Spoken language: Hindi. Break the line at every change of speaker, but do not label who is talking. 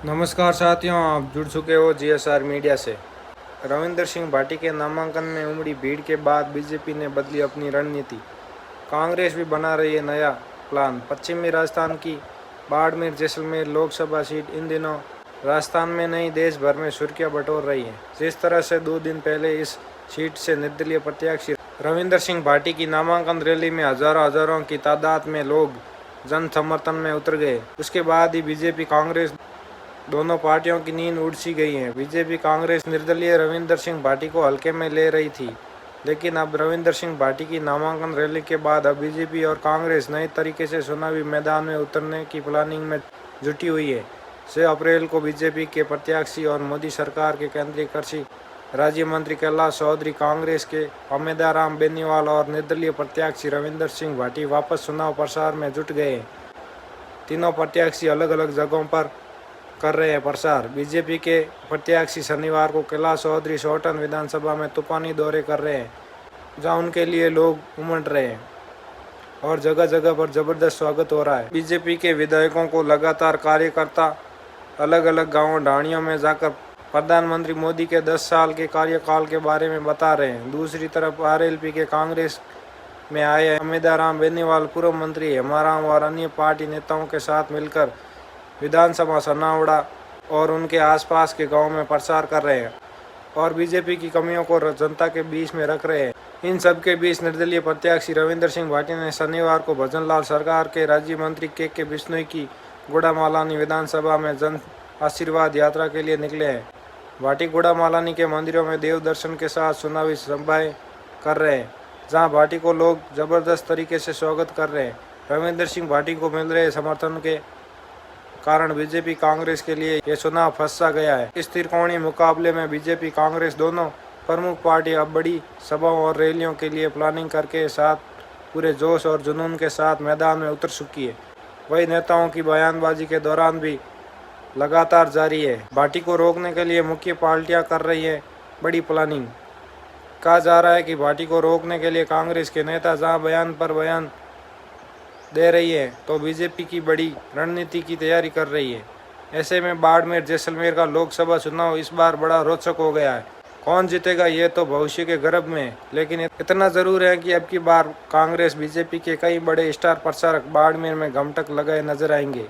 नमस्कार साथियों, आप जुड़ चुके हो जीएसआर मीडिया से। रविंदर सिंह भाटी के नामांकन में उमड़ी भीड़ के बाद बीजेपी ने बदली अपनी रणनीति। कांग्रेस भी बना रही है नया प्लान। पश्चिमी राजस्थान की बाड़मेर जैसलमेर लोकसभा सीट इन दिनों राजस्थान में नहीं देश भर में सुर्खियां बटोर रही है। जिस तरह से 2 दिन पहले इस सीट से निर्दलीय प्रत्याशी रविंदर सिंह भाटी की नामांकन रैली में हजारों की तादाद में लोग जन समर्थन में उतर गए, उसके बाद ही बीजेपी कांग्रेस दोनों पार्टियों की नींद उड़ सी गई है। बीजेपी कांग्रेस निर्दलीय रविंदर सिंह भाटी को हल्के में ले रही थी, लेकिन अब रविंदर सिंह भाटी की नामांकन रैली के बाद अब बीजेपी और कांग्रेस नए तरीके से चुनावी मैदान में उतरने की प्लानिंग में जुटी हुई है। 6 अप्रैल को बीजेपी के प्रत्याशी और मोदी सरकार के केंद्रीय कृषि राज्य मंत्री कैलाश चौधरी, कांग्रेस के अमेदाराम बेनीवाल और निर्दलीय प्रत्याशी रविंदर सिंह भाटी वापस चुनाव प्रचार में जुट गए। तीनों प्रत्याशी अलग अलग जगहों पर कर रहे हैं प्रचार। बीजेपी के प्रत्याशी शनिवार को कैलाश चौधरी सोटन विधानसभा में तूफानी दौरे कर रहे हैं, जहां उनके लिए लोग उमड़ रहे हैं और जगह जगह पर जबरदस्त स्वागत हो रहा है। बीजेपी के विधायकों को लगातार कार्यकर्ता अलग अलग गांवों ढाणियों में जाकर प्रधानमंत्री मोदी के 10 साल के कार्यकाल के बारे में बता रहे हैं। दूसरी तरफ आरएलपी के कांग्रेस में आए अमेदाराम बेनीवाल पूर्व मंत्री हेमाराम और अन्य पार्टी नेताओं के साथ मिलकर विधानसभा सनावड़ा और उनके आसपास के गांव में प्रचार कर रहे हैं और बीजेपी की कमियों को जनता के बीच में रख रहे हैं। इन सब के बीच निर्दलीय प्रत्याशी रविंदर सिंह भाटी ने शनिवार को भजनलाल सरकार के राज्य मंत्री के बिश्नोई की गुड़ामालानी विधानसभा में जन आशीर्वाद यात्रा के लिए निकले हैं। भाटी गुड़ामालानी के मंदिरों में देव दर्शन के साथ चुनावी सभाएं कर रहे हैं, जहां भाटी को लोग जबरदस्त तरीके से स्वागत कर रहे हैं। रविंदर सिंह भाटी को मिल रहे समर्थन के कारण बीजेपी कांग्रेस के लिए यह चुनाव फंसा गया है। इस त्रिकोणीय मुकाबले में बीजेपी कांग्रेस दोनों प्रमुख पार्टी अब बड़ी सभाओं और रैलियों के लिए प्लानिंग करके साथ पूरे जोश और जुनून के साथ मैदान में उतर चुकी है। वही नेताओं की बयानबाजी के दौरान भी लगातार जारी है। भाटी को रोकने के लिए मुख्य पार्टियां कर रही है बड़ी प्लानिंग। कहा जा रहा है कि भाटी को रोकने के लिए कांग्रेस के नेता जहां बयान पर बयान दे रही है, तो बीजेपी की बड़ी रणनीति की तैयारी कर रही है। ऐसे में बाड़मेर जैसलमेर का लोकसभा चुनाव इस बार बड़ा रोचक हो गया है। कौन जीतेगा ये तो भविष्य के गर्भ में है, लेकिन इतना जरूर है कि अब की बार कांग्रेस बीजेपी के कई बड़े स्टार प्रचारक बाड़मेर में घमटक लगाए नजर आएंगे।